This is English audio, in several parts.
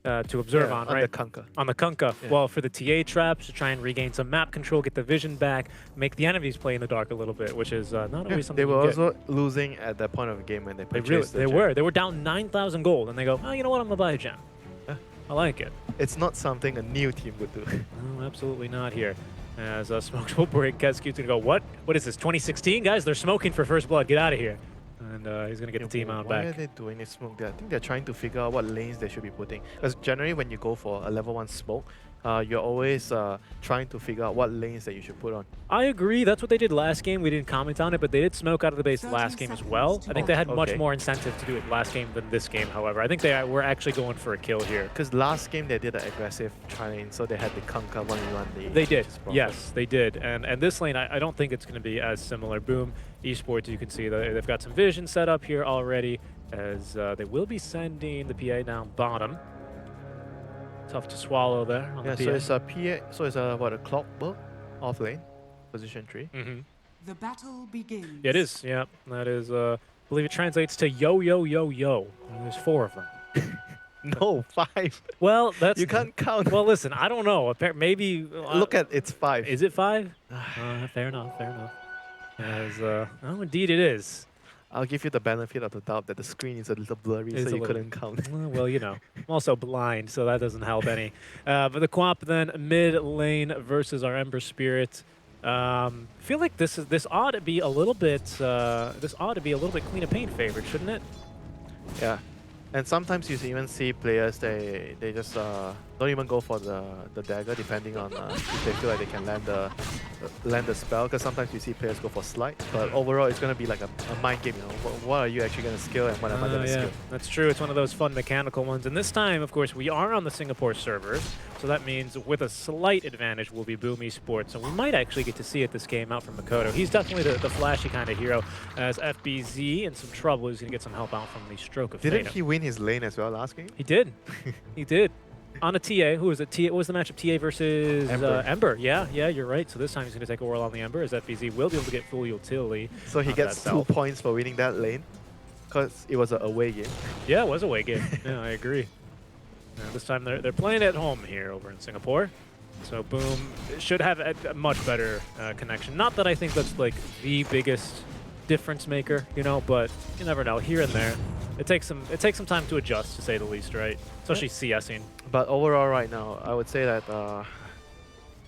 to observe on, on right? the Kunkka. On the Kunkka. Yeah. Well, for the TA traps, to try and regain some map control, get the vision back, make the enemies play in the dark a little bit, which is not always something They were you get. also losing at that point of the game when they purchased They the were. gem. They were down 9,000 gold, and they go, oh, you know what? I'm gonna buy a gem. Yeah. I like it. It's not something a new team would do. No, absolutely not here. As Smokes will break, Kescu's gonna go, what? What is this, 2016? Guys, they're smoking for first blood. Get out of here. And he's gonna get the team out Why back. are they doing this smoke there? I think they're trying to figure out what lanes they should be putting. Because generally when you go for a level 1 smoke, you're always trying to figure out what lanes that you should put on. I agree. That's what they did last game. We didn't comment on it, but they did smoke out of the base last game as well. I think they had much more incentive to do it last game than this game, however. I think they were actually going for a kill here. Because last game they did an aggressive try-in, so they had the Kunkka 1v1. They did. Yes, they did. And this lane, I don't think it's going to be as similar. Boom, Esports, you can see they've got some vision set up here already, as they will be sending the PA down bottom. Tough to swallow there on the PA. So it's a PA, so it's a clockwork off lane, position 3. The battle begins. Yeah, it is. Yeah, that is. I believe it translates to yo yo yo yo. And there's 4 of them. No, 5. Well, that's You can't count. Well, listen, I don't know. Maybe Look at it's 5. Is it 5? Fair enough. Fair enough. As oh, indeed it is. I'll give you the benefit of the doubt that the screen is a little blurry, so you couldn't count. Well, you know, I'm also blind, so that doesn't help any. But the Quap then mid lane versus our Ember Spirit. Feel like this ought to be a little bit Queen of Pain favored, shouldn't it? Yeah. And sometimes you even see players, they just don't even go for the dagger, depending on if they feel like they can land the spell. Because sometimes you see players go for slide, but overall it's going to be like a mind game. You know, what are you actually going to skill and what am I going to skill? That's true. It's one of those fun mechanical ones. And this time, of course, we are on the Singapore servers, so that means with a slight advantage will be Boom Esports. And we might actually get to see it this game out from Makoto. He's definitely the flashy kind of hero. As FBZ in some trouble, he's going to get some help out from the stroke of Didn't Fate. he win his lane as well last game? He did. He did. On a TA, who was it? What was the matchup? TA versus Ember. Yeah, you're right. So this time he's going to take a whirl on the Ember, as FBZ will be able to get full utility. So he gets 2 points for winning that lane, because it was an away game. Yeah, it was a away game. Yeah, I agree. This time they're playing at home here over in Singapore. So Boom should have a much better connection. Not that I think that's like the biggest difference maker, you know, but you never know. Here and there, it takes some time to adjust, to say the least, right? Especially CSing. But overall, right now, I would say that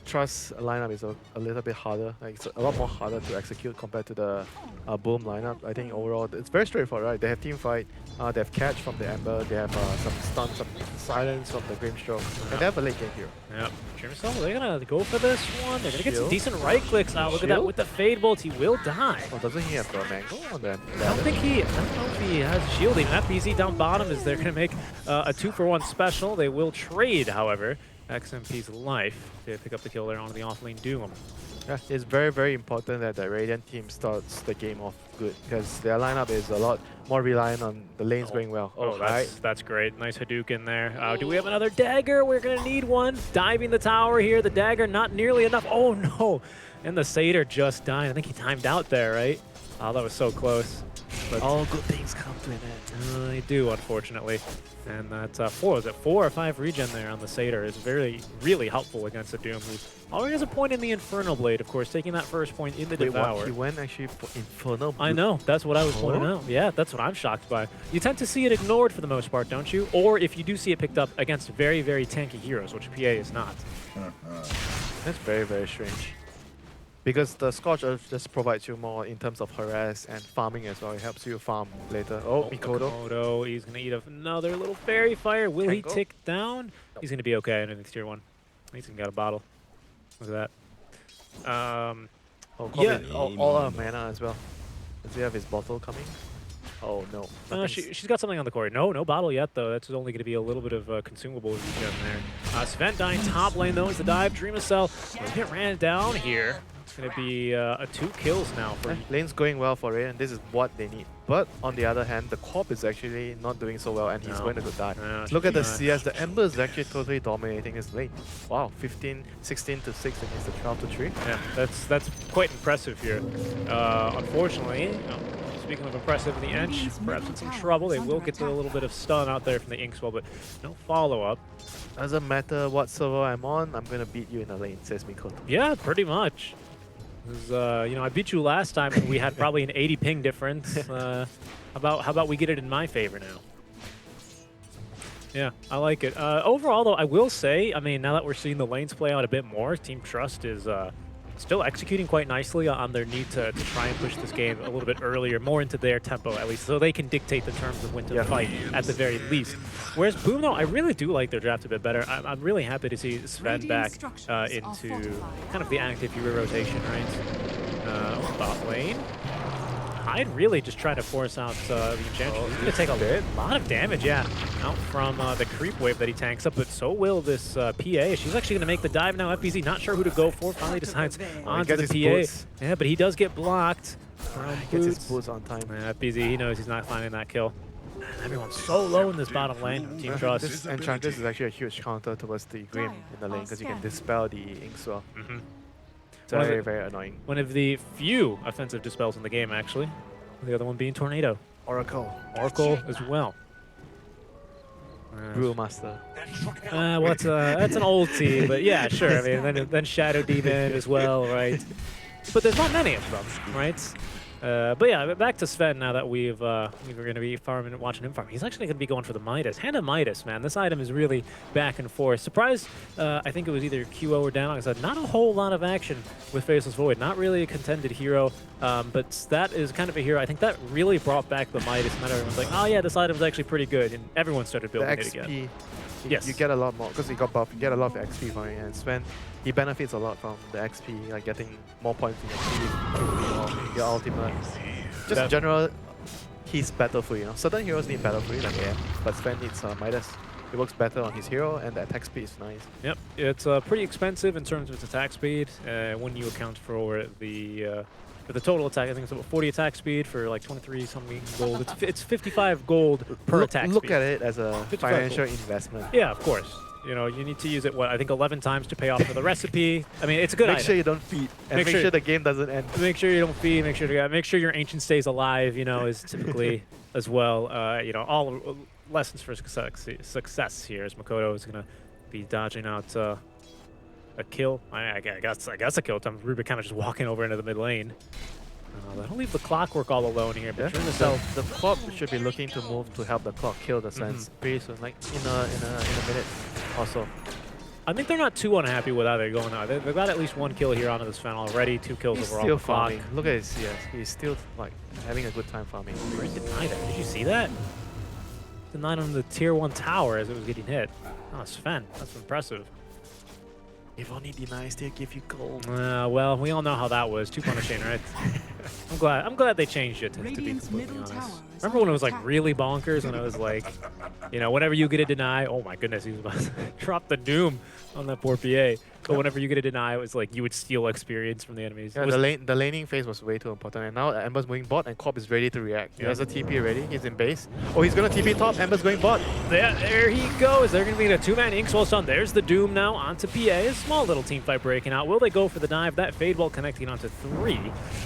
Trust lineup is a little bit harder. Like it's a lot more harder to execute compared to the Boom lineup. I think overall it's very straightforward, right? They have team fight, they have catch from the Ember, they have some stun, some silence from the Grimstroke, and they have a late game hero. Yep. Dreamcell, they're gonna go for this one. They're gonna get some Shield. decent right clicks out. Look at that with the Fade Bolt. He will die. Oh, doesn't he have the mango on them? I don't know if he has shielding. FBZ down bottom is they're gonna make a 2-for-1 special. They will trade, however, XMP's life to pick up the kill there on the offlane Doom. Yeah, it's very, very important that the Radiant team starts the game off good, because their lineup is a lot more reliant on the lanes going well. Oh, that's great. Nice Hadouken there. Do we have another dagger? We're going to need one. Diving the tower here. The dagger not nearly enough. Oh, no. And the Satyr just died. I think he timed out there, right? Oh, that was so close. But all good things come to an end. They do, unfortunately. And that 4 or 5 regen there on the Satyr is really helpful against the Doom, who already has a point in the Infernal Blade, of course, taking that first point in the Devour. What? He went actually for Infernal Blade? I know, that's what I was pointing out. Yeah, that's what I'm shocked by. You tend to see it ignored for the most part, don't you? Or if you do see it picked up against very, very tanky heroes, which PA is not. That's very, very strange. Because the Scorch Earth just provides you more in terms of harass and farming as well. It helps you farm later. Oh, Mikoto. Mikoto, he's going to eat another little fairy fire. Will he tick down? He's going to be okay underneath tier 1. He's even got a bottle. Look at that. Yeah, all our mana as well. Does he have his bottle coming? Oh, no. She's got something on the court. No bottle yet, though. That's only going to be a little bit of consumable regen there. Sven dying top lane, though, is the dive. Dreamcell will get ran down here. It's going to be a 2 kills now. Lane's going well for it, and this is what they need. But on the other hand, the Corp is actually not doing so well, and he's going to go die. Look at the CS. The Ember is actually totally dominating his lane. Wow, 16 to 6 against the 12 to 3. Yeah, that's quite impressive here. Unfortunately, speaking of impressive, the Ench perhaps in some trouble. They will get a little bit of stun out there from the Inkswell, but no follow-up. Doesn't matter what server I'm on, I'm gonna beat you in the lane, says Mikoto. Yeah, pretty much. 'Cause, you know, I beat you last time and we had probably an 80 ping difference. How about we get it in my favor now? Yeah, I like it. Overall, though, I will say, I mean, now that we're seeing the lanes play out a bit more, Team Trust is still executing quite nicely on their need to try and push this game a little bit earlier, more into their tempo at least, so they can dictate the terms of when to fight at the very least. Whereas Boom, though, I really do like their draft a bit better. I'm really happy to see Sven back into kind of the active hero rotation, right? Bot lane. I'd really just try to force out the Enchantress. He's going to take a lot of damage, yeah, out from the creep wave that he tanks up, but so will this PA. She's actually going to make the dive now. FBZ not sure who to go for, finally decides onto the PA. Yeah, but he does get blocked. He gets his boots on time. Yeah, FBZ, he knows he's not finding that kill. Man, everyone's so low in this bottom lane. Team Trust. This Enchantress is actually a huge counter towards the Grim in the lane because you can dispel the Inkswell. Very, very annoying. One of the few offensive dispels in the game, actually. The other one being Tornado. Oracle as well. Brewmaster. Well, that's an old team, but yeah, sure. I mean, then Shadow Demon as well, right? But there's not many of them, right? But yeah, back to Sven now that we were going to be watching him farm. He's actually going to be going for the Midas. Hand of Midas, man. This item is really back and forth. Surprised, I think it was either QO or down. Like I said, not a whole lot of action with Faceless Void. Not really a contended hero, but that is kind of a hero. I think that really brought back the Midas. And then everyone's like, oh yeah, this item's actually pretty good. And everyone started building it again. Yes. You get a lot more, because he got buffed, you get a lot of XP from it, and Sven, he benefits a lot from the XP, like getting more points in your team, your ultimate. Just in general, he's battle-free, you know. Certain heroes need battle-free, like AM, but Sven needs Midas. It works better on his hero, and the attack speed is nice. Yep, it's pretty expensive in terms of its attack speed, when you account for the total attack. I think it's about 40 attack speed for like 23 something gold. It's 55 gold per attack speed. Look at it as a financial investment. Yeah, of course. You know, you need to use it, I think 11 times to pay off for the recipe. I mean, it's a good item. Make sure you don't feed, and make sure the game doesn't end. Make sure you don't feed, make sure your ancient stays alive, you know, is typically as well. You know, all lessons for success here as Makoto is going to be dodging out a kill. I guess a kill time. Rubik kind of just walking over into the mid lane. That'll leave the Clockwork all alone here. But the Clock should be looking to move to help the Clock kill the Sense pretty soon, like in a minute also. I think they're not too unhappy with how they're going now. They've got at least one kill here onto this fan already. 2 kills overall. Still farming. Look at his CS. He's still like having a good time farming. Where denied it? Did you see that? Denied on the tier 1 tower as it was getting hit. Oh, Sven. That's impressive. If only denies, they'll give you gold. Well, we all know how that was. Too punishing, right? I'm glad they changed it, to be completely honest. Remember when it was like really bonkers, when it was like, you know, whenever you get a deny, oh my goodness, he was about to drop the doom on that poor PA. But whenever you get a deny, it was like you would steal experience from the enemies. Yeah, the laning phase was way too important. And now Ember's moving bot and Corp is ready to react. He has a TP ready. He's in base. Oh, he's going to TP top. Ember's going bot. There he goes. They're going to be in a 2-man Inkswell stun. There's the Doom now onto PA. A small little team fight breaking out. Will they go for the dive? That Fade Wall connecting onto 3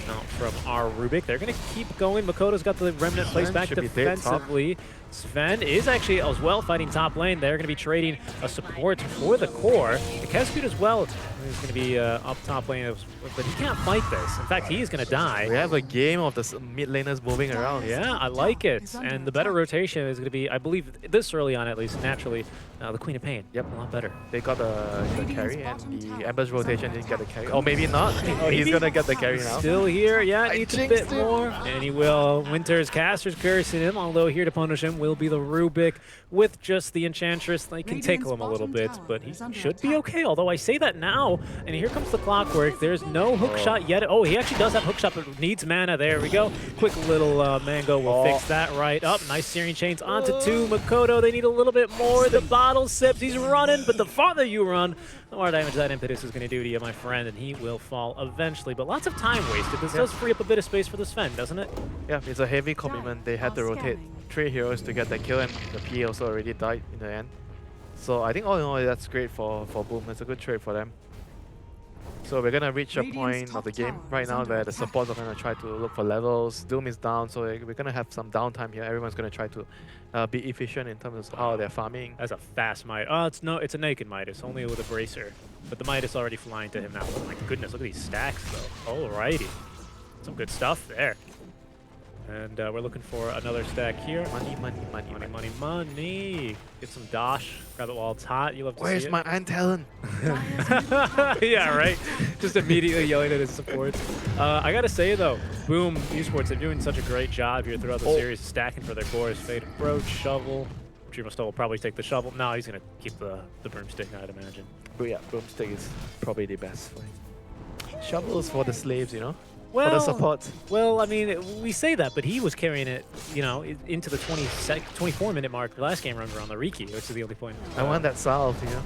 out from our Rubik. They're going to keep going. Makoto's got the Remnant placed back defensively. Sven is actually as well fighting top lane. They're going to be trading a support for the core. The Kescute as well is going to be up top lane, but he can't fight this. In fact, he's going to die. We have a game of the mid laners moving around. Yeah, I like it. And the better rotation is going to be, I believe, this early on at least, naturally, the Queen of Pain. Yep, a lot better. They got the carry, and the Ember's rotation didn't get the carry. Oh, maybe not. Oh, he's going to get the carry now. Still here. Yeah, needs a bit more. And he will. Winter's Caster's cursing him, although here to punish him will be the Rubik with just the Enchantress. They can tickle him a little bit, but he should be okay. Although I say that now, and here comes the Clockwork. There's no hook shot yet. Oh, he actually does have hook shot, but needs mana. There we go. Quick little Mango will fix that right up. Nice Searing Chains onto 2. Makoto, they need a little bit more. The bottle sips. He's running, but the farther you run, the more damage that Impetus is going to do to you, my friend, and he will fall eventually. But lots of time wasted. This does free up a bit of space for the Sven, doesn't it? Yeah, it's a heavy commitment. They had to rotate 3 heroes to get that kill, and the PA also already died in the end. So I think all in all, that's great for Boom. It's a good trade for them. So we're gonna reach a point of the game right now where the supports are gonna try to look for levels. Doom is down, so we're gonna have some downtime here. Everyone's gonna try to be efficient in terms of how they're farming. That's a fast Midas. Oh, it's a naked Midas, only with a bracer. But the Midas already flying to him now. Oh my goodness, look at these stacks though. Alrighty. Some good stuff there. And we're looking for another stack here. Money, money, money, Money, money, money. Get some dosh. Grab it while it's hot. You love to Where's see it. my Iron Talon? Yeah, right. Just immediately yelling at his supports. I gotta say though, Boom Esports, they're doing such a great job here throughout the series, stacking for their cores. Fade approach, shovel. Dreamosto will probably take the shovel. No, he's gonna keep the broomstick, I'd imagine. But yeah, Broomstick is probably the best for him. Shovels for the slaves, you know? For the Well, support. well, I mean, we say that, but he was carrying it, you know, into the 24-minute mark last game run on the Riki, which is the only point. I want that salve, you know?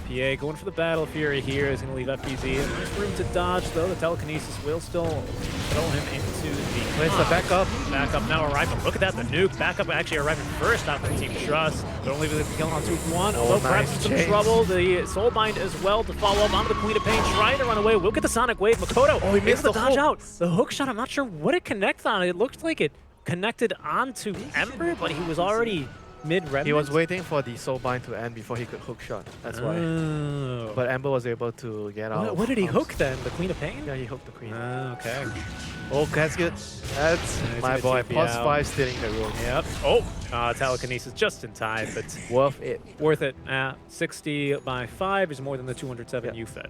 PA going for the Battle Fury here is going to leave FPZ. Nice room to dodge, though. The telekinesis will still throw him into the... Where's the backup? Backup now arriving. Look at that, the nuke. Backup actually arriving first out for Team Trust. They're only able to kill on 2-1. Although perhaps nice some chase. trouble. The Soulbind as well to follow up onto the Queen of Pain, trying to run away. We'll get the Sonic Wave. Makoto Oh, he missed able the to dodge hook. out. The hook shot, I'm not sure what it connects on. It looked like it connected onto Ember, but he was already mid-remnant. He was waiting for the Soulbind to end before he could hook shot. That's why. Oh. But Amber was able to get out. What did he hook then? The Queen of Pain? Yeah, he hooked the Queen. Okay. Oh, that's good. That's He's my gonna boy. TP Pos out. 5 stealing the room. Yep. Oh, telekinesis just in time, but Worth it. worth it. 60 by 5 is more than the 207 Yep. you fed.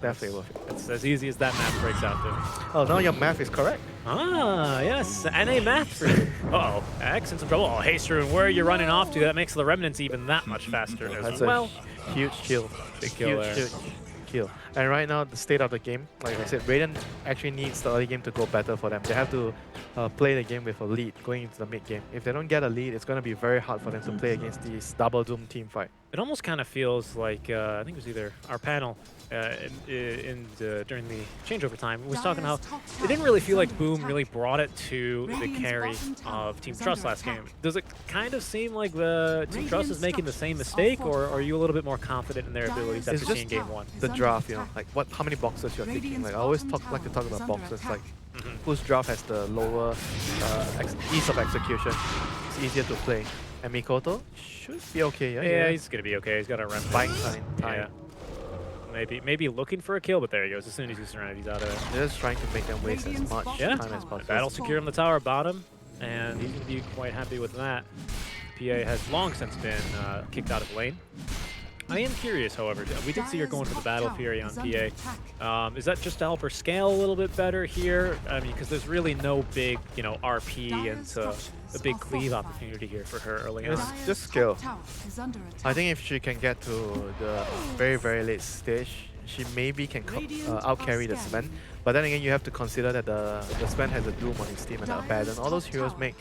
Definitely worth it. It's as easy as that math breaks out to. Oh, now your math is correct. Ah, yes. NA math for you. Uh-oh. X in some trouble. Oh, Hasteru, where are you running off to? That makes the remnants even that much faster That's as well. a huge kill. Big kill there. Huge kill. And right now, the state of the game, like I said, Raiden actually needs the early game to go better for them. They have to play the game with a lead going into the mid game. If they don't get a lead, it's going to be very hard for them to play against this double Doom team fight. It almost kind of feels like, I think it was either our panel during the changeover time, was talking how it didn't really feel like Boom really brought it to the carry of Team Trust last game. Does it kind of seem like the Team Trust is making the same mistake, or are you a little bit more confident in their abilities after It's just seeing game one? The draft, you know, like how many boxes you're taking. Like I always like to talk about boxes, like whose draft has the lower ease of execution. It's easier to play. And Mikoto should be okay, yeah? Yeah, he's going to be okay. He's got a run. Buying time. Yeah. Maybe looking for a kill, but there he goes. As soon as he's surrounded, he's out of it. They're just trying to make them waste as much Yeah. time as possible. Battle secure on the tower bottom, and he's going to be quite happy with that. PA has long since been kicked out of lane. I am curious, however, we did see her going for the Battle Fury on PA. Is that just to help her scale a little bit better here? I mean, because there's really no big, you know, RP and a big cleave opportunity here for her early on. It's just skill. I think if she can get to the very, very late stage, she maybe can out-carry the Sven. But then again, you have to consider that the Sven has a Doom on his team and the Abaddon. All those heroes make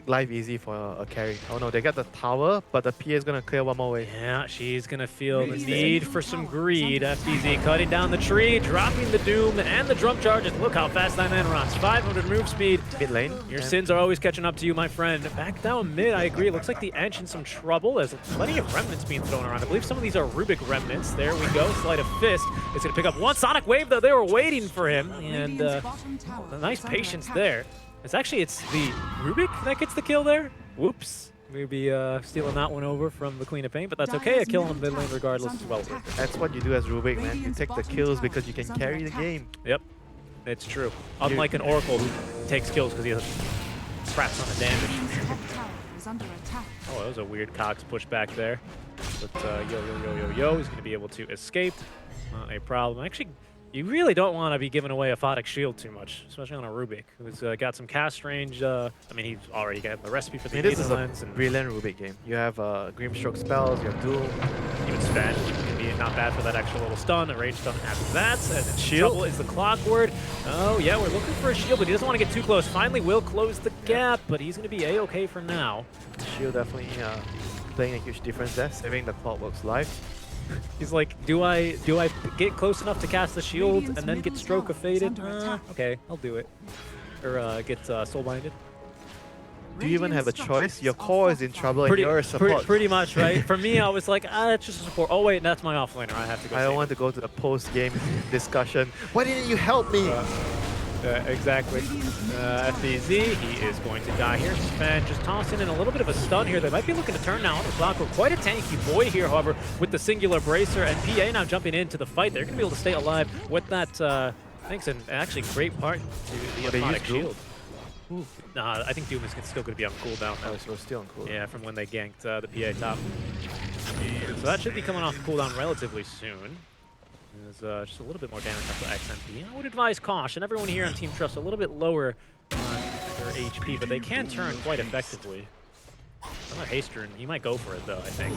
life easy for a carry. Oh no, they got the tower, but the PA is going to clear one more way. Yeah, she's going to feel the need for some greed. FTZ cutting down the tree, dropping the Doom and the drum charges. Look how fast that man runs. 500 move speed. Mid lane. Your sins are always catching up to you, my friend. Back down mid, I agree. It looks like the Edge in some trouble. There's plenty of remnants being thrown around. I believe some of these are Rubik remnants. There we go. Sleight of fist. It's going to pick up one Sonic Wave, though. They were waiting for him. And a nice patience there. It's the Rubik that gets the kill there. Whoops. Maybe stealing that one over from the Queen of Pain, but that's okay. A kill on mid lane regardless is well worth it. That's what you do as Rubik, man. You take the kills because you can carry the game. Yep, it's true. Unlike an Oracle who takes kills because he has a crap ton of damage. Oh, that was a weird Cox push back there. But yo, he's going to be able to escape. Not a problem. Actually, you really don't want to be giving away a Photic Shield too much, especially on a Rubik, who's got some cast range. I mean, he's already got the recipe for the this is lens a and brilliant Rubik game. You have Grimstroke spells, you have Doom. even Sven. Can be not bad for that extra little stun, a range stun after that. And then Shield. Trouble is the clock word. Oh, yeah, we're looking for a shield, but he doesn't want to get too close. Finally, will close the gap, but he's going to be A-okay for now. Shield definitely playing a huge difference there, saving the Clockwork's life. He's like, do I get close enough to cast the shield and then get Stroke of Faded? Okay, I'll do it. Or get Soul Binded. do you even have a choice? Your core is in trouble and you're a Pretty, support. pretty much, right? For me, I was like, it's just a support. Oh wait, that's my offlaner. I have to go. I don't want to go to the post-game discussion. Why didn't you help me? Exactly. FBZ, he is going to die here. Sven just tossing in a little bit of a stun here. They might be looking to turn now on the clock. We're quite a tanky boy here, however, with the singular bracer and PA now jumping into the fight. They're going to be able to stay alive with that, thanks, and actually great part to the Aponic Shield. Ooh. I think Doom is still going to be on cooldown now. Oh, so it's still on cooldown. Yeah, from when they ganked the PA top. And so that should be coming off cooldown relatively soon. There's just a little bit more damage up to XMP. I would advise caution. Everyone here on Team Trust a little bit lower on their HP, but they can turn quite effectively. Haster, he might go for it though, I think.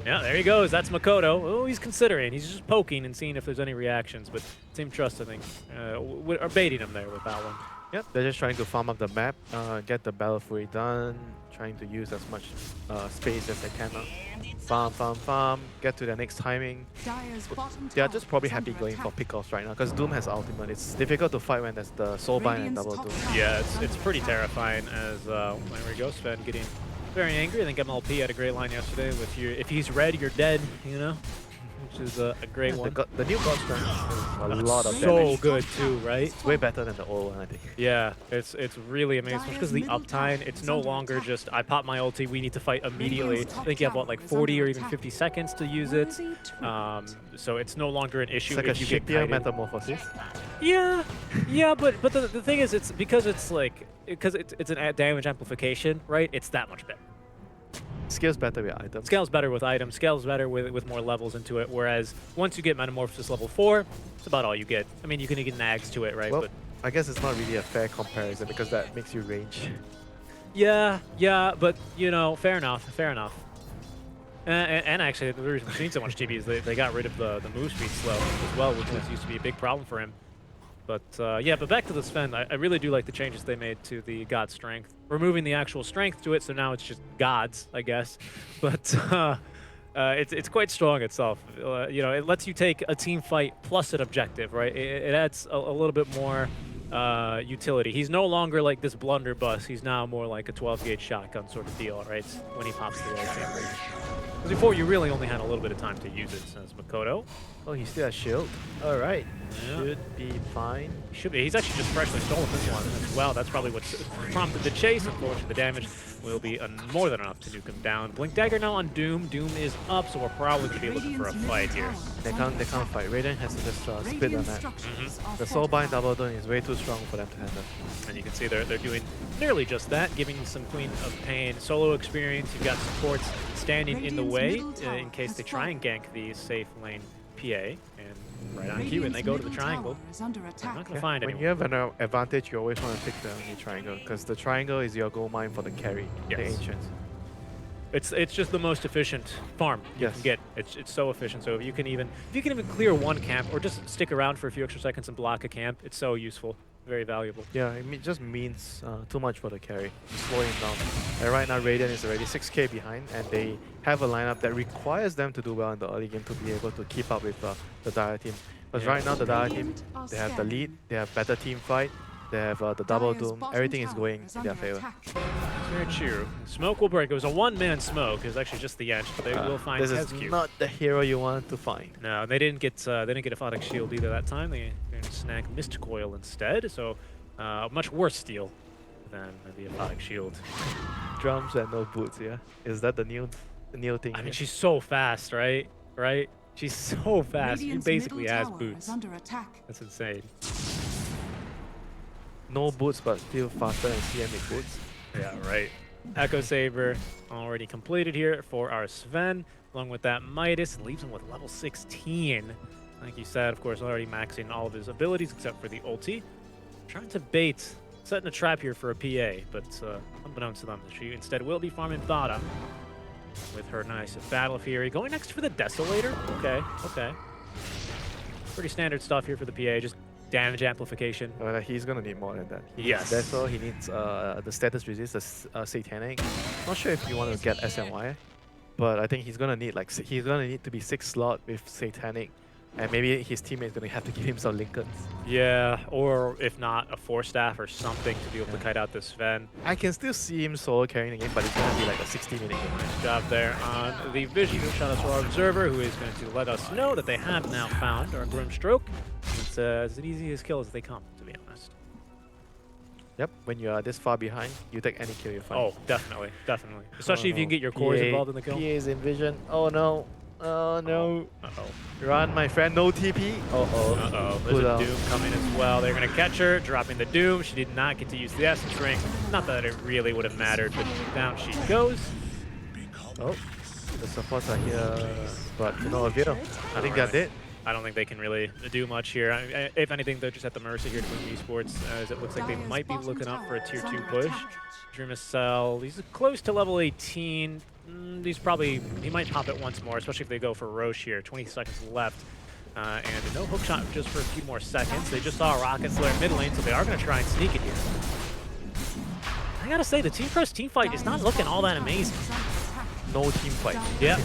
Yeah, there he goes. That's Makoto. Oh, he's considering. He's just poking and seeing if there's any reactions. But Team Trust, I think, are baiting him there with that one. Yep, they're just trying to farm up the map, get the Battle Fury done, trying to use as much space as they can. Farm, get to their next timing. They are just probably happy going for pickoffs right now because Doom has ultimate. It's difficult to fight when there's the Soulbind and double Doom. Yeah, it's pretty terrifying as there we go, Sven getting very angry. I think MLP had a great line yesterday with if he's red, you're dead, you know? Which is a great one. The new God Strength is a lot of so damage. good too, right? It's way better than the old one, I think. Yeah, it's really amazing, especially because of the uptime. It's no longer just, I pop my ulti, we need to fight immediately. I think you have, what, like 40 or even 50 seconds to use it. So it's no longer an issue It's like if you a get shittier kited. Metamorphosis. Yeah, but the thing is, it's because it's an damage amplification, right? It's that much better. Scales better with items. Scales better with items, scales better with more levels into it, whereas once you get Metamorphosis level 4, it's about all you get. I mean, you can get nags to it, right? Well, but I guess it's not really a fair comparison because that makes you range. yeah, but, you know, fair enough. And actually, the reason we've seen so much TB is they got rid of the move speed slow as well, which used to be a big problem for him. But yeah, but back to the Sven, I really do like the changes they made to the God Strength. Removing the actual strength to it, so now it's just gods, I guess. But it's quite strong itself. You know, it lets you take a team fight plus an objective, right? It adds a little bit more utility. He's no longer like this blunderbuss. He's now more like a 12-gauge shotgun sort of deal, right? When he pops the ulti. Because before, you really only had a little bit of time to use it, says Makoto. Oh, he still has shield. All right, Yeah. should be fine. Should be. He's actually just freshly stolen this one as well. That's probably what's prompted the chase. Unfortunately, the damage will be more than enough to nuke him down. Blink Dagger now on Doom. Doom is up, so we're probably going to be looking for a fight here. They can't fight. Raiden has to just split the map. The Soulbind double Doom is way too strong for them to handle. And you can see they're doing nearly just that, giving you some Queen of Pain solo experience. You've got supports standing in the way in case they try and gank the safe lane PA. And right on cue, and they go to the triangle. They're not going to find When anyone. you have an advantage, you always want to pick the triangle because the triangle is your gold mine for the carry, the Yes. ancients. It's just the most efficient farm you Yes. can get. It's so efficient. So if you can even clear one camp or just stick around for a few extra seconds and block a camp, it's so useful, very valuable. Yeah, it just means too much for the carry, slowing down. And right now, Raiden is already 6k behind, and they have a lineup that requires them to do well in the early game to be able to keep up with the Dire team. But Yeah. right now, the Dire team, they have the lead, they have better team fight, they have the double doom, everything is going in their favor. Very true. Smoke will break. It was a one-man smoke. It was actually just the edge, but they will find This is Tezcu. not the hero you want to find. No, they didn't get a Aphotic Shield either that time. They snagged Mist Coil instead, so much worse steal than the Aphotic Shield. Drums and no boots, yeah? Is that the new thing? I mean, here? she's so fast, right? She's so fast. She basically has boots. That's insane. No boots, but still faster than CMA boots. Yeah, right. Echo Saber already completed here for our Sven. Along with that, Midas leaves him with level 16. Like you said, of course, already maxing all of his abilities except for the ulti. Trying to bait, setting a trap here for a PA, but unbeknownst to them, she instead will be farming Thada with her nice Battle Fury. Going next for the Desolator? Okay. Pretty standard stuff here for the PA, just damage amplification. He's gonna need more than that. Yes. That's all he needs. The status resist, the Satanic. Not sure if you want to get SMY, but I think he's gonna need to be 6 slot with Satanic And maybe his teammate is going to have to give him some Lincolns. Yeah, or if not, a 4-staff or something to be able to kite out this Sven. I can still see him solo carrying the game, but it's going to be like a 60-minute game. Nice job there on the vision. Shout out to our observer, who is going to let us know that they have now found our Grimstroke. It's as easy as kill as they come, to be honest. Yep, when you are this far behind, you take any kill you find. Oh, definitely, definitely. Especially if you can get your cores involved in the kill. PA is in vision. Oh no. Oh no. Uh-oh. Run, my friend. No TP. Uh-oh. Uh-oh. There's a Doom coming as well. They're going to catch her, dropping the Doom. She did not get to use the Essence Ring. Not that it really would have mattered, but down she goes. Oh, the supports are here, but no avail. I think that's it. I don't think they can really do much here. If anything, they're just at the mercy here to Boom Esports, as it looks like they might be looking up for a tier 2 push. Dreamcell, he's close to level 18. He might pop it once more, especially if they go for Roche here. 20 seconds left. And no hookshot just for a few more seconds. They just saw a Rocket Flare mid lane, so they are going to try and sneak it here. I gotta say, the Team Press team fight is not looking all that amazing. No team fight. Yep.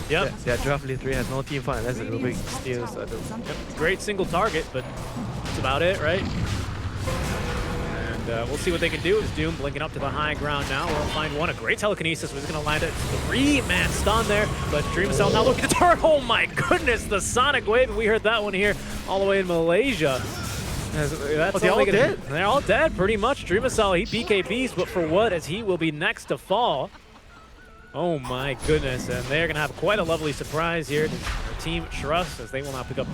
Yep. Their draft literally has no team fight unless the Rubik steals. Yep. Great single target, but that's about it, right? And we'll see what they can do. As Doom blinking up to the high ground now. We'll find one. A great telekinesis was going to land a 3-man stun there, but Dreamcell now looking to turn. Oh my goodness, the Sonic Wave. We heard that one here all the way in Malaysia. That's they're all dead? They're all dead, pretty much. Dreamcell, he BKBs, but for what? As he will be next to fall. Oh my goodness, and they're going to have quite a lovely surprise here. Team Trust, as they will now pick up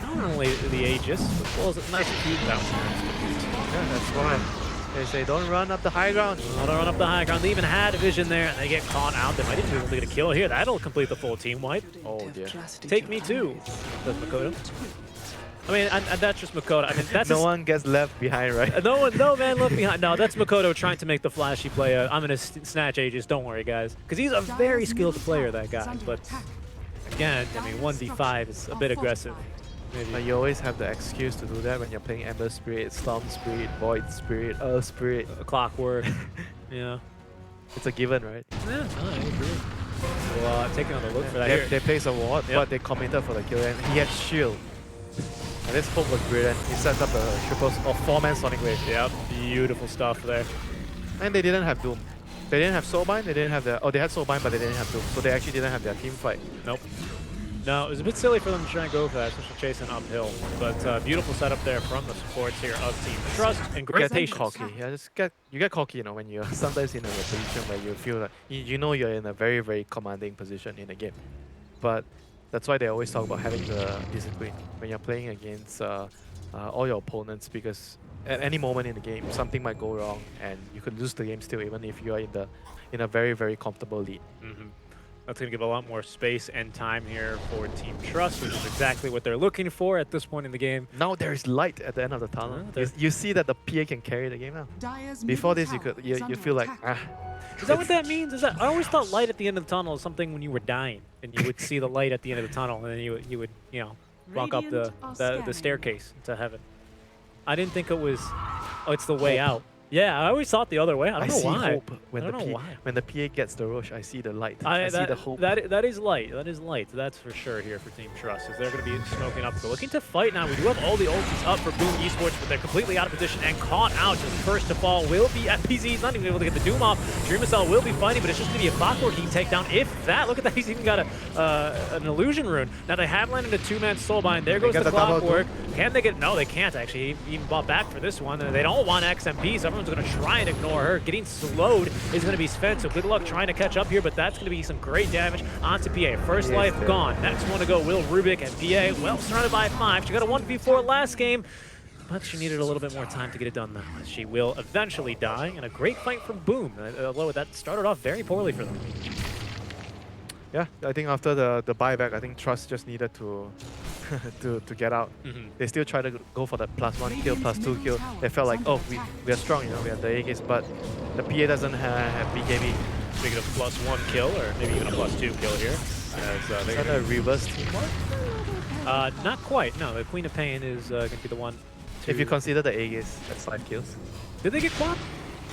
not only the Aegis, as well as a nice cube bounce. Yeah, that's why they say don't run up the high ground. Don't run up the high ground. They even had a vision there, and they get caught out. They might even be able to get a kill here. That'll complete the full team wipe. Oh dear. Take me too, does Makoto. I mean, and that's just Makoto. I mean, that's no one gets left behind, right? No man left behind. No, that's Makoto trying to make the flashy play. I'm gonna snatch Aegis. Don't worry, guys, because he's a very skilled player, that guy. But again, I mean, 1v5 is a bit aggressive. Maybe. But you always have the excuse to do that when you're playing Ember Spirit, Storm Spirit, Void Spirit, Earth Spirit. Clockwork. Yeah. It's a given, right? Yeah, no, I agree. Well, taking on the look for that here. They place a ward, but they committed for the kill, and he had shield. And this hook was brilliant. He set up a triple or 4-man Sonic Wave. Yep, beautiful stuff there. And they didn't have Doom. They didn't have Soulbind, they didn't have their... Oh, they had Soulbind, but they didn't have Doom. So they actually didn't have their team fight. Nope. No, it was a bit silly for them to try and go for that, especially chasing uphill. But beautiful setup there from the supports here of Team Trust and great patience. Cocky. Yeah, you get cocky, you know, when you're sometimes in a position where you feel like you know you're in a very, very commanding position in a game. But that's why they always talk about having the discipline when you're playing against all your opponents, because at any moment in the game something might go wrong and you could lose the game still, even if you are in a very, very comfortable lead. That's going to give a lot more space and time here for Team Trust, which is exactly what they're looking for at this point in the game. Now there is light at the end of the tunnel. You see that the PA can carry the game now. Before this, you feel like, Is that what that means? Is that I always thought light at the end of the tunnel is something when you were dying, and you would see the light at the end of the tunnel, and then you would walk up the staircase to heaven. I didn't think it was. Oh, it's the way out. Yeah, I always thought the other way. I don't know why. Hope when when the PA gets the Roche, I see the light. I see the hope. That is light. That is light. That's for sure here for Team Trust, as they're going to be smoking up. So looking to fight now. We do have all the ultis up for Boom Esports, but they're completely out of position and caught out. Just first to fall will be FPZ. He's not even able to get the Doom off. Dreamcell will be fighting, but it's just going to be a Clockwork he can take down. If that, look at that. He's even got an Illusion Rune. Now they have landed a 2-man Soulbind. There goes the Clockwork. Can they get? No, they can't actually. He even bought back for this one. They don't want XMP, so everyone's going to try and ignore her. Getting slowed is going to be Sven, so good luck trying to catch up here, but that's going to be some great damage onto PA. First life gone. Next one to go, Will Rubik, and PA, well, surrounded by 5. She got a 1v4 last game, but she needed a little bit more time to get it done though. She will eventually die, and a great fight from Boom, although that started off very poorly for them. Yeah, I think after the buyback, I think Trust just needed to to get out. They still try to go for the +1 kill, +2 kill. They felt like, oh, we are strong, you know, we have the Aegis, but the PA doesn't have BKB. Speaking of +1 kill, or maybe even a +2 kill here. As, is that a reverse teamwork? Not quite, no. The Queen of Pain is going to be the one. If you consider the Aegis, that's 5 kills. Did they get quad?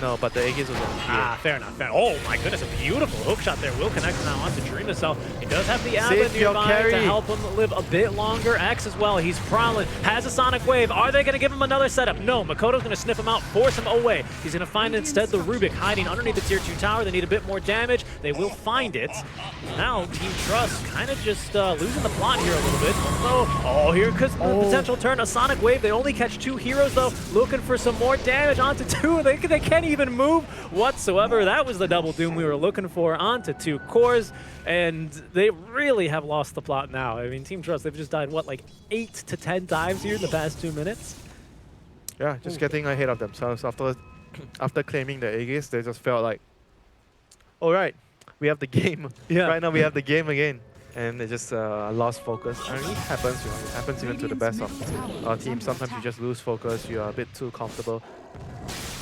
No, but the Aegis was on Ah, fair enough. Fair. Oh my goodness, a beautiful hook shot there. Will connect now onto Dream Cell. He does have the Abbott Save your nearby carry. to help him live a bit longer. X as well. He's prowling. Has a Sonic Wave. Are they going to give him another setup? No. Makoto's going to sniff him out, force him away. He's going to find instead the Rubik hiding underneath the tier 2 tower. They need a bit more damage. They will find it. Now Team Trust kind of just losing the plot here a little bit. Oh, here comes the potential turn. A Sonic Wave. They only catch 2 heroes though. Looking for some more damage onto 2. They can't even move whatsoever. That was the double doom we were looking for onto 2 cores, and they really have lost the plot now. I mean, Team Trust, they've just died, what, like 8 to 10 times here in the past 2 minutes? Yeah, just getting ahead of themselves. After claiming the Aegis, they just felt like, all right, we have the game. Yeah. Right now we have the game again. And they just lost focus. I mean, it happens, you know, it happens even to the best of our team. Sometimes you just lose focus, you are a bit too comfortable.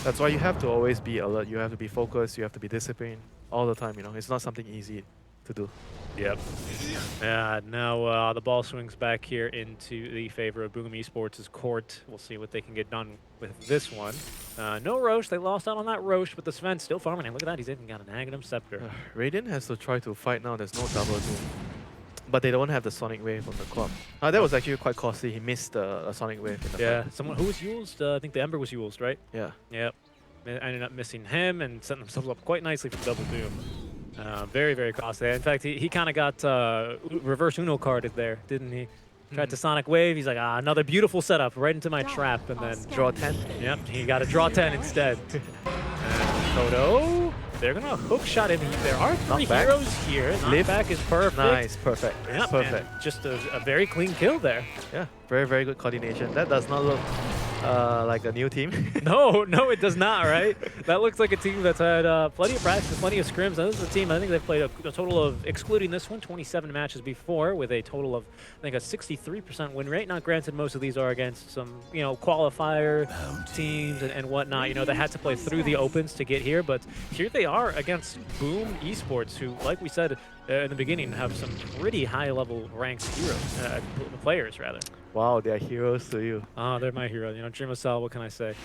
That's why you have to always be alert, you have to be focused, you have to be disciplined all the time, you know. It's not something easy to do. Yep. Yeah, now the ball swings back here into the favor of Boom Esports' court. We'll see what they can get done with this one. No Roche, they lost out on that Roche, but the Sven still farming. And look at that, he's even got an Aghanim Scepter. Radiant has to try to fight now, there's no double doom. But they don't have the Sonic Wave on the clock. That was actually quite costly. He missed a Sonic Wave in the fight. Someone who was used, I think the Ember was used, right? Yeah. Yep. They ended up missing him and setting themselves up quite nicely for double doom. Very, very costly. In fact, he kind of got reverse Uno carded there, didn't he? Tried to Sonic Wave. He's like, another beautiful setup right into my trap, and then Draw 10. Yep, he got a draw 10 instead. And Kodo, they're gonna hook shot him. There are 3 Knockback. heroes here. Knockback is perfect. Nice, perfect. Yep, Perfect. and just a very clean kill there. Yeah, very, very good coordination. That does not look like a new team. No, it does not, right? That looks like a team that's had plenty of practice, plenty of scrims. Now, this is a team, I think they've played a total of, excluding this one, 27 matches before, with a total of, I think, a 63% win rate. Now, granted, most of these are against some, you know, qualifier teams and whatnot. You know, they had to play through the opens to get here, but here they are against Boom Esports, who, like we said in the beginning, have some pretty high-level ranked heroes, players, rather. Wow, they are heroes to you. Oh, they're my hero. You know, Dream Cell, what can I say?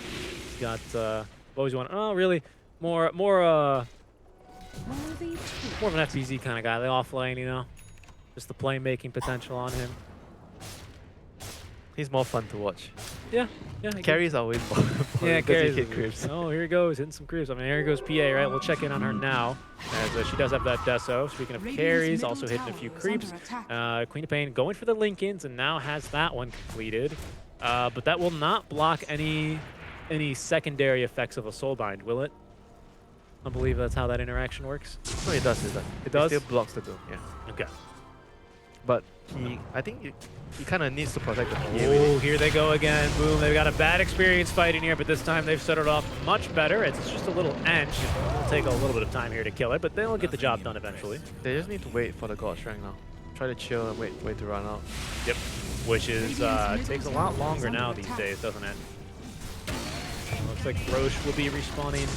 He's got, what was you want? Oh, really? More of an FBZ kind of guy. The offlane, you know? Just the playmaking potential on him. He's more fun to watch. Yeah. Carries are always fun. Yeah, carries. carries. Hit creeps. Oh, here he goes, hitting some creeps. I mean, here goes PA, right? We'll check in on her now, as she does have that Deso. Speaking of carries, also hitting a few creeps. Queen of Pain going for the Lincolns, and now has that one completed. But that will not block any secondary effects of a Soulbind, will it? I believe that's how that interaction works. No, it does. It does? It still blocks the doom, yeah. Okay. But I think he kind of needs to protect the PA. Oh, here they go again. Boom. They've got a bad experience fighting here, but this time they've set it off much better. It's just a little ench. It'll take a little bit of time here to kill it, but they'll get the job done eventually. They just need to wait for the God Strength now. Try to chill and wait to run out. Yep. Which is takes a lot longer now these days, doesn't it? Looks like Roche will be respawning.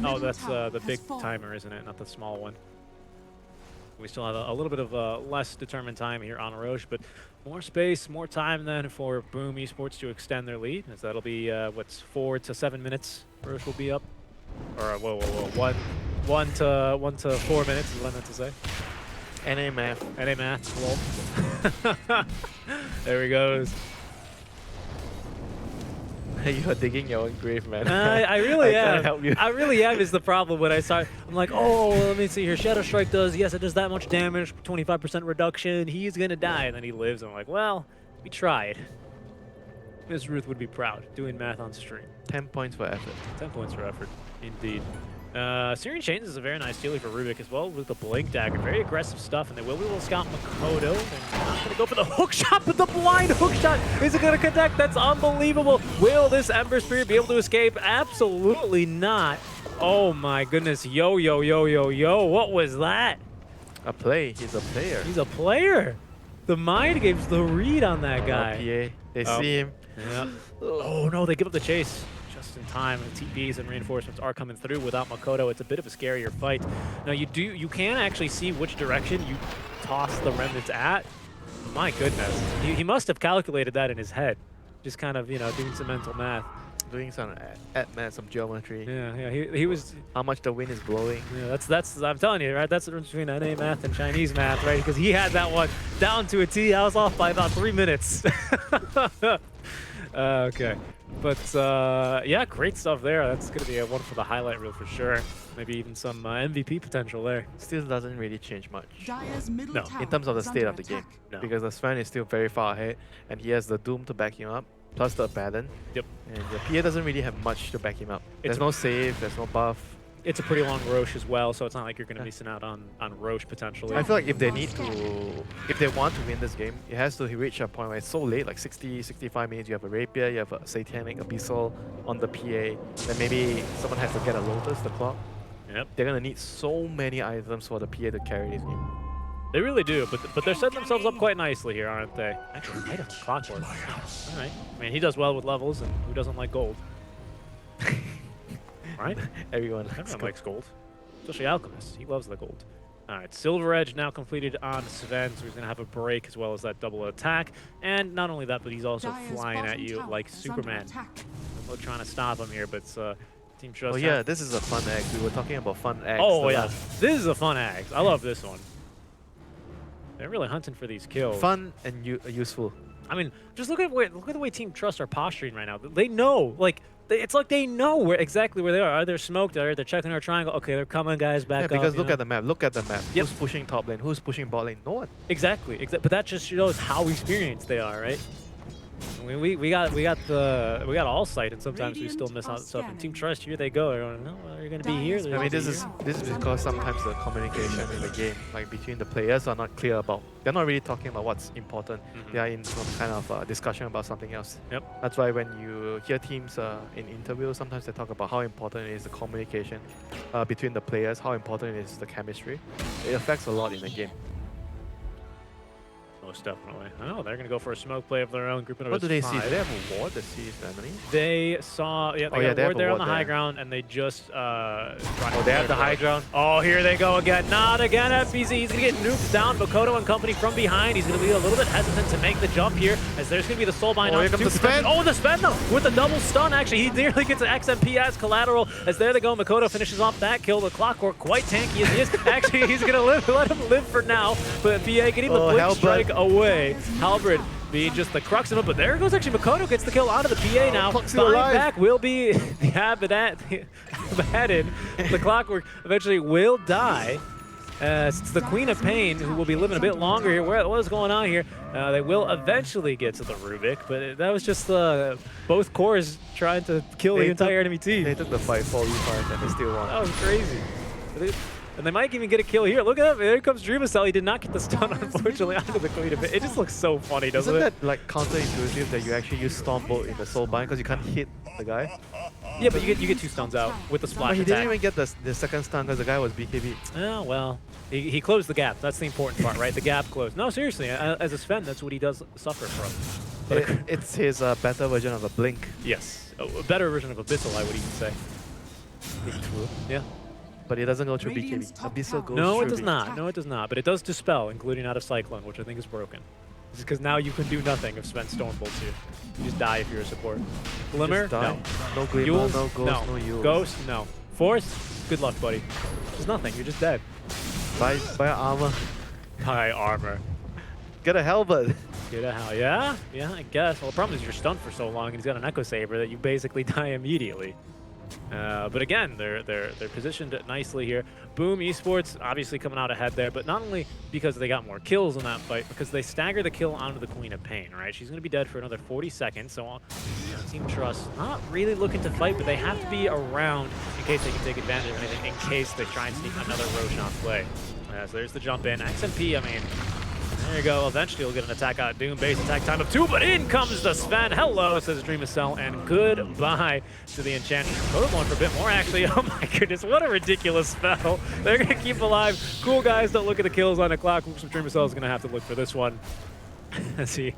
Oh, that's the big timer, isn't it? Not the small one. We still have a little bit of less determined time here on Roche, but more space, more time then for Boom Esports to extend their lead, as that'll be, what's 4 to 7 minutes Roche will be up. Or, whoa, 1 to 4 minutes is what I meant to say. NA math. NA math, lol. There he goes. You are digging your own grave, man. I really am. Can't help you. I really am is the problem when I start. I'm like, oh, well, let me see here. Shadow Strike does, yes, it does that much damage, 25% reduction. He's going to die. And then he lives. And I'm like, well, we tried. Miss Ruth would be proud doing math on stream. 10 points for effort. 10 points for effort, indeed. Searing Chains is a very nice stealer for Rubik as well with the Blink Dagger. Very aggressive stuff, and they will scout Makoto. They're not going to go for the hook shot, but the blind hook shot is it going to connect? That's unbelievable. Will this Ember Spirit be able to escape? Absolutely not. Oh my goodness. Yo. What was that? A play. He's a player. He's a player. The mind game's the read on that guy. PA. They see him. Yeah. Oh no, they give up the chase. Just in time. The TPs and reinforcements are coming through without Makoto. It's a bit of a scarier fight. Now you can actually see which direction you toss the remnants at. My goodness. He must have calculated that in his head. Just kind of, you know, doing some mental math. doing some some geometry. Yeah, he was. How much the wind is blowing. Yeah, that's I'm telling you, right? That's the difference between NA math and Chinese math, right? Because he had that one down to a T. I was off by about 3 minutes. Okay, but yeah, great stuff there. That's gonna be a one for the highlight reel for sure. Maybe even some MVP potential there. Still doesn't really change much. Dire's middle No, tower In terms of the is state under of the game. attack. No. Because the Sven is still very far ahead, and he has the Doom to back him up, plus the Abaddon. Yep. And the PA doesn't really have much to back him up. There's It's no save, there's no buff. It's a pretty long Roche as well, so it's not like you're gonna be missing out on Roche potentially. I feel like if they want to win this game, it has to reach a point where it's so late, like 60, 65 minutes, you have a Rapier, you have a Satanic Abyssal on the PA, then maybe someone has to get a Lotus, the clock. Yep. They're gonna need so many items for the PA to carry this game. They really do, but they're setting themselves up quite nicely here, aren't they? Actually, item Clockwork. All right. I mean, he does well with levels, and who doesn't like gold? Right? Everyone likes gold, especially Alchemist. He loves the gold. All right, Silver Edge now completed on Sven, so he's going to have a break as well as that double attack. And not only that, but he's also Dire's flying at bottom you tower like is under Superman. attack. We're trying to stop him here, but Team Trust. Oh yeah, this is a fun egg. We were talking about fun eggs. Oh the yeah, last- this is a fun act. I love this one. They're really hunting for these kills. Fun and useful. I mean, just look at the way Team Trust are posturing right now. They know, like, it's like they know exactly where they are. Are they smoked? Are they checking our triangle? Okay, they're coming, guys, back Yeah, up. because you look know? at the map. Look at the map. Yep. Who's pushing top lane? Who's pushing bot lane? No one. Exactly. But that just shows how experienced they are, right? I mean, we got all sight, and sometimes we still miss out on stuff. And Team Trust, here they go. They're going, no, they're going to be here. I mean, this is because sometimes the communication in the game, like between the players, are not clear about. They're not really talking about what's important. They are in some kind of discussion about something else. Yep. That's why when you hear teams in interviews, sometimes they talk about how important it is the communication between the players, how important it is the chemistry. It affects a lot in the game. Most definitely. Oh, they're going to go for a smoke play of their own. Grouping What do they see? five. Do they have a ward that sees enemy? They saw, yeah, they Oh, got yeah, a they ward have a there on ward the high there. ground, and they just Oh, they have the high ground. Oh, here they go again. Not again, FBZ. He's going to get nuked down. Makoto and company from behind. He's going to be a little bit hesitant to make the jump here, as there's going to be the soulbind. Oh, here comes the Sven. Oh, the Sven, though, with the double stun, actually. He nearly gets an XMP as collateral, as there they go. Makoto finishes off that kill. The Clockwork, quite tanky as he is. Actually, he's going to let him live for now, but PA getting the blink Halberd. strike away. Halberd being just the crux of it, but there goes actually Makoto, gets the kill onto the PA now. Clock's Flying alive. back will be the Abaddon. The Clockwork eventually will die. It's the Queen of Pain who will be living a bit longer here. What is going on here? They will eventually get to the Rubik, but that was just both cores trying to kill the entire enemy team. They took the fight 4v5 and they still won. That was crazy. And they might even get a kill here. Look at that. There comes Dreamacell. He did not get the stun, unfortunately, onto the Queen of Pain. It just looks so funny, doesn't Isn't it? that like counterintuitive that you actually use Stormbolt in the Soulbind because you can't hit the guy? Yeah, but you get two stuns out with the splash But he attack. didn't even get the second stun because the guy was BKB. Oh, well, he closed the gap. That's the important part, right? The gap closed. No, seriously, as a Sven, that's what he does suffer from. But It's his better version of a Blink. yes, a better version of Abyssal, I would even say. True. Yeah. But it doesn't go through Radiant's BKB. top Abyssal tower. goes No, through it does BKB. not. No, it does not. But it does dispel, including out of Cyclone, which I think is broken. Just because now you can do nothing if Sven Stormbolts you. You just die if you're a support. Glimmer? Just die. No. No Glimmer, Yules? no Ghost, no Yules. Ghost? No. Force? Good luck, buddy. There's nothing. You're just dead. Buy armor. High armor. Get a Halberd. Get a hell, yeah? Yeah, I guess. Well, the problem is you're stunned for so long, and he's got an Echo Saber that you basically die immediately. But again, they're positioned nicely here. Boom Esports obviously coming out ahead there, but not only because they got more kills in that fight, because they stagger the kill onto the Queen of Pain, right? She's going to be dead for another 40 seconds, so Team Trust not really looking to fight, but they have to be around in case they can take advantage of anything, in case they try and sneak another Roshan play. So there's the jump in. XMP, I mean, there you go. Eventually, we'll get an attack out. Doom base attack time of 2, but in comes the Sven. Hello, says Dreamacell, and goodbye to the Enchantress. Both going for a bit more, actually. Oh my goodness, what a ridiculous spell. They're going to keep alive. Cool guys, don't look at the kills on the clock. Dreamacell is going to have to look for this one. See,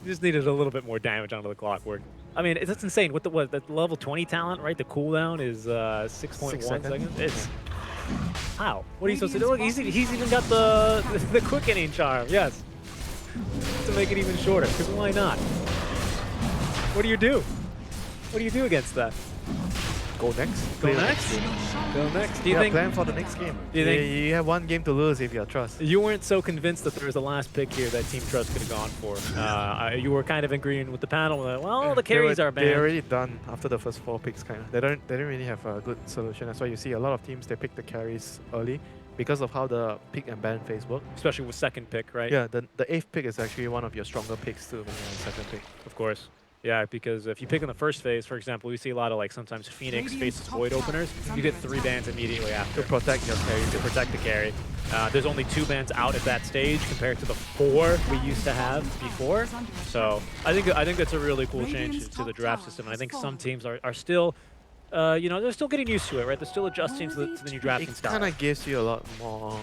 just needed a little bit more damage onto the Clockwork. I mean, that's insane. With the level 20 talent, right? The cooldown is 6.1 seconds. It's how? What are you supposed to do? Look, he's even got the quickening charm. Yes, to make it even shorter. Because why not? What do you do? What do you do against that? Go next. Go Play the next? game. Go next. Do you Yeah, think plan for the next game. Do you think- you have one game to lose if you're Trust. you weren't so convinced that there was the last pick here that Team Trust could have gone for? You were kind of agreeing with the panel that, well, the carries are banned. They're already done after the first 4 picks, kind of. They don't really have a good solution. That's why you see a lot of teams, they pick the carries early because of how the pick and ban phase work. Especially with second pick, right? Yeah, the 8th pick is actually one of your stronger picks too when you're on second pick. Of course. Yeah, because if you pick in the first phase, for example, we see a lot of like sometimes Phoenix faces Void openers. You get 3 bans immediately after. To protect your carry. To protect the carry. There's only 2 bans out at that stage compared to the 4 we used to have before. So I think that's a really cool change to the draft system. And I think some teams are still, you know, they're still getting used to it, right? They're still adjusting to the new drafting It style. kind of gives you a lot more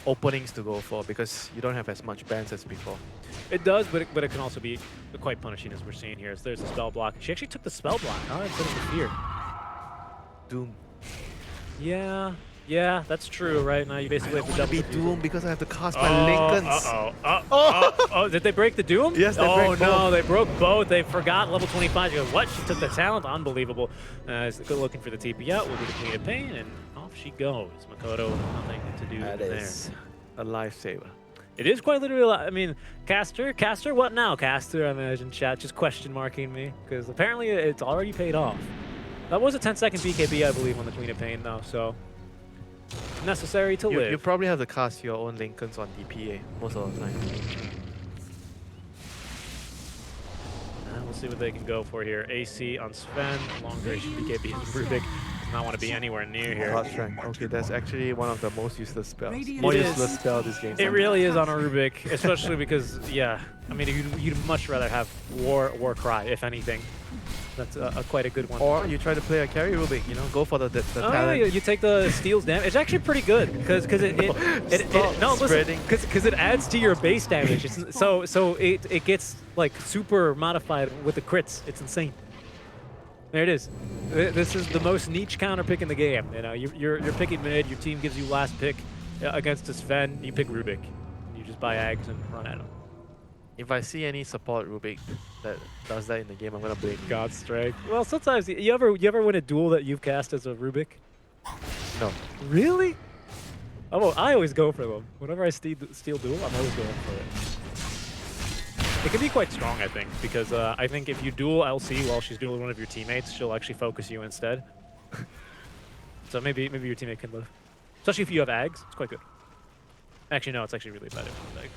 openings to go for because you don't have as much bans as before. It does, but it can also be quite punishing as we're seeing here. So there's the spell block. She actually took the spell block, huh? Instead of the fear. Doom. Yeah, that's true, right? Now you basically have to double Be the Doom because I have to cast my Lincolns. Oh, did they break the Doom? Yes, they Oh break no, both. they broke both. They forgot level 25. You go, what? She took the talent? Unbelievable. Good looking for the TP out. We'll do the Queen of Pain, and off she goes. Makoto, nothing to do That there. is a lifesaver. It is quite literally, I mean, Caster, what now, Caster? I imagine chat just question marking me, because apparently it's already paid off. That was a 10-second BKB, I believe, on the Queen of Pain, though, so necessary to live. You probably have to cast your own Lincolns on DPA most of the time. We'll see what they can go for here. AC on Sven, long duration BKB on Rubik. Does not want to be anywhere near here. Hot strength. Okay, that's actually one of the most useless spells. Radiant More It is. useless spell this game. It really is on a Rubik, especially because, yeah, I mean, you'd much rather have War Cry, if anything. That's quite a good one. Or you try to play a carry Rubik, you know, go for the Oh, talent. you take the steals damage. It's actually pretty good because it adds to your base damage. So it gets like super modified with the crits. It's insane. There it is. This is the most niche counter pick in the game. You know, you're picking mid. Your team gives you last pick against a Sven. You pick Rubik. You just buy Ags and run at him. If I see any support Rubik that does that in the game, I'm gonna blame you. God strike. Well, sometimes you ever win a duel that you've cast as a Rubik? No. Really? Oh, I always go for them. Whenever I steal duel, I'm always going for it. It can be quite strong, I think, because I think if you duel LC while she's dueling one of your teammates, she'll actually focus you instead. So maybe your teammate can live. Especially if you have Ags, it's quite good. Actually, no, it's actually really bad if you have Ags.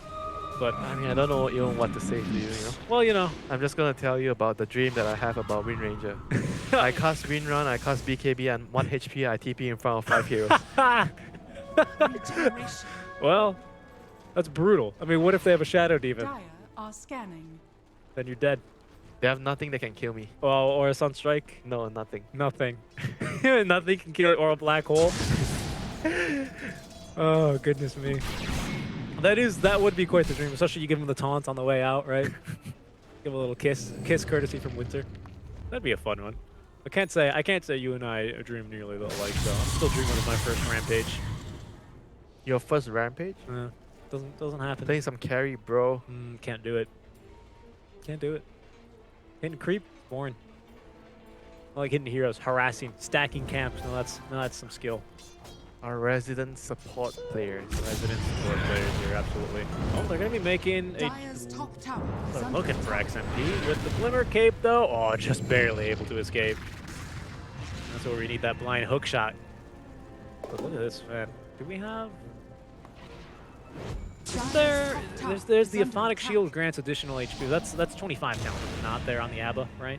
But I mean, I don't know even what to say to you, you know? well, you know. I'm just gonna tell you about the dream that I have about Wind Ranger. I cast Wind Run, I cast BKB, and 1 HP, I TP in front of 5 heroes. Regeneration. Well, that's brutal. I mean, what if they have a Shadow Demon? Dire are scanning. Then you're dead. They have nothing that can kill me. Well, or a Sunstrike. No, nothing. Nothing. Nothing can kill it, or a black hole. Oh, goodness me. That would be quite the dream, especially you give him the taunt on the way out, right? Give a little kiss courtesy from Winter. That'd be a fun one. I can't say you and I dream nearly the like though. I'm still dreaming of my first rampage. Your first rampage? Doesn't happen. Playing some carry, bro. Can't do it. Can't do it. Hitting creep, boring. I like hitting heroes, harassing, stacking camps. No, that's some skill. Our resident support players. Resident support players here, absolutely. Oh, they're gonna be making a. Dire's top tower is They're under looking for attack. XMP with the Glimmer Cape though. Oh, just barely able to escape. That's where we need that blind hook shot. But look at this, man. Do we have? Dire's top tower There's is the under Aphonic attack. Shield grants additional HP. That's 25 talent, not there on the ABBA, right?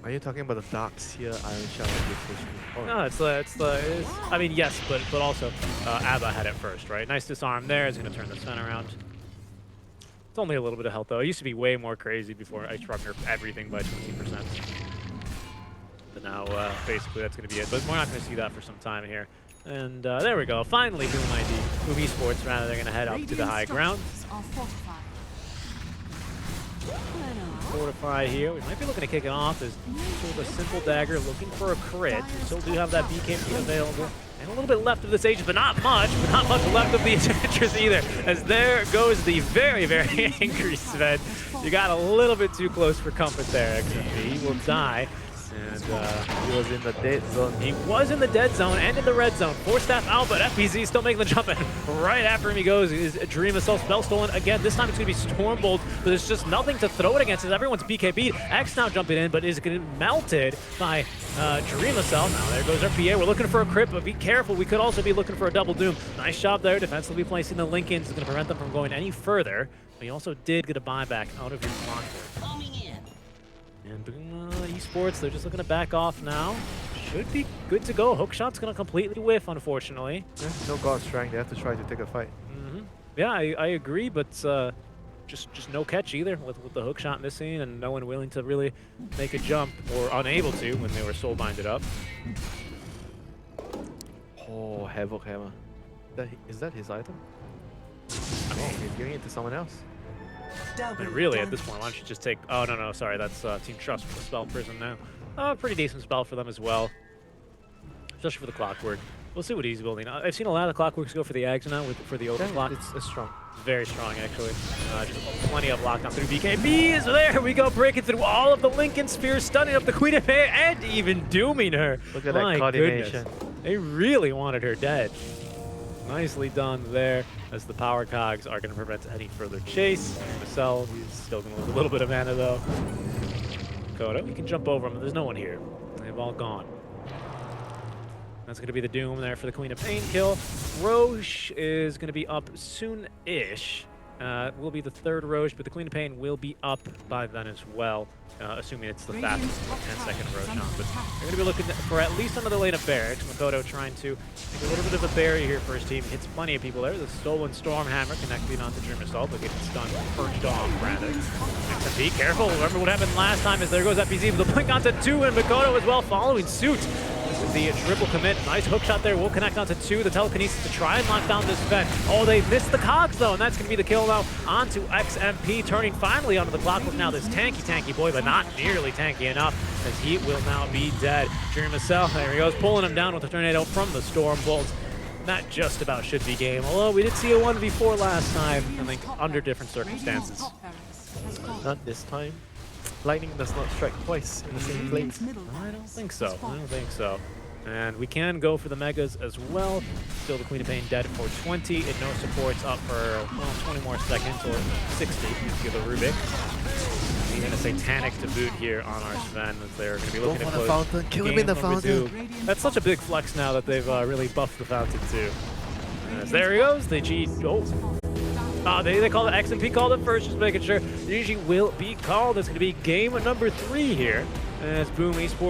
Are you talking about the Dark Seer Iron Shell with HP? No, it's I mean, yes, but also ABBA had it first, right? Nice disarm there. It's gonna turn the Sven around. It's only a little bit of health though. It used to be way more crazy before Ice Rock nerfed everything by 20%. But now basically that's gonna be it. But we're not gonna see that for some time here. And there we go. Finally, Boom ID, Boom Esports. Rather, they're gonna head up to the high ground. Structures are fortified. Fortify here. We might be looking to kick it off as sort of a simple dagger looking for a crit. We still do have that BKB available. And a little bit left of this Aegis, but not much left of the Enchantress either. As there goes the very, very angry Sven. You got a little bit too close for comfort there, XMP. He will die. And He was in the dead zone. he was in the dead zone and in the red zone. 4-staff out, but FBZ still making the jump in. Right after him he goes. Is Dream Assault spell stolen again. This time it's going to be Stormbolt, but there's just nothing to throw it against as everyone's BKB'd. X now jumping in, but is going to be melted by Dream Assault. Now there goes our PA. We're looking for a crit, but be careful. We could also be looking for a double doom. Nice job there. Defensively placing the Lincolns is going to prevent them from going any further. But he also did get a buyback out of your clockwork. And Boom Esports, they're just looking to back off now. Should be good to go. Hookshot's going to completely whiff, unfortunately. Yeah, no God strength. They have to try to take a fight. Yeah, I agree, but just no catch either with the hookshot missing and no one willing to really make a jump or unable to when they were soul-binded up. Oh, Havoc Hammer. Is that his item? I mean, he's giving it to someone else. I mean, really, at this point, why don't you just take... Oh, no, sorry, that's Team Trust with the Spell Prison now. Pretty decent spell for them as well, especially for the Clockwork. We'll see what he's building. I've seen a lot of the Clockworks go for the Ags now for the overclock. It's strong. Very strong, actually. Just plenty of lockdown through BKB. So there we go, breaking through all of the Lincoln Spheres, stunning up the Queen of Pain, and even dooming her. Look at My that coordination. goodness. They really wanted her dead. Nicely done there, as the power cogs are going to prevent any further chase. Marcel, he's still going to lose a little bit of mana, though. Kodo, you can jump over him. There's no one here. They've all gone. That's going to be the Doom there for the Queen of Pain kill. Roche is going to be up soon-ish. Will be the third Roche, but the Queen of Pain will be up by then as well, assuming it's the fastest and second Roche on. But they're going to be looking for at least another lane of barracks. Makoto trying to make a little bit of a barrier here for his team. Hits plenty of people there. The stolen Stormhammer connecting onto Dream Assault, but getting stunned first off, rather. XMP, careful. Remember what happened last time is there goes FBZ, but the blink onto 2, and Makoto as well following suit. The triple commit, nice hook shot there, will connect onto 2, the telekinesis to try and lock down this Sven. Oh, they missed the cogs though, and that's gonna be the kill now onto XMP, turning finally onto the Clockwork now, this tanky boy, but not nearly tanky enough, as he will now be dead. Dream Assault, there he goes, pulling him down with the tornado from the Storm Bolts. That just about should be game, although we did see a 1v4 last time, I think under different circumstances. Not this time. Lightning does not strike twice in the same place. I don't think so. And we can go for the Megas as well. Still the Queen of Pain dead for 20. And no supports up for, well, 20 more seconds, or 60 if you give a Rubik. Even a Satanic to boot here on our Sven, as they're going to be looking to close fountain. Kill him in the fountain. That's such a big flex now that they've really buffed the fountain too. As there he goes, they cheat. Oh. They call it XMP, called it first, just making sure. The GG will be called. It's going to be game number 3 here, as Boom Esports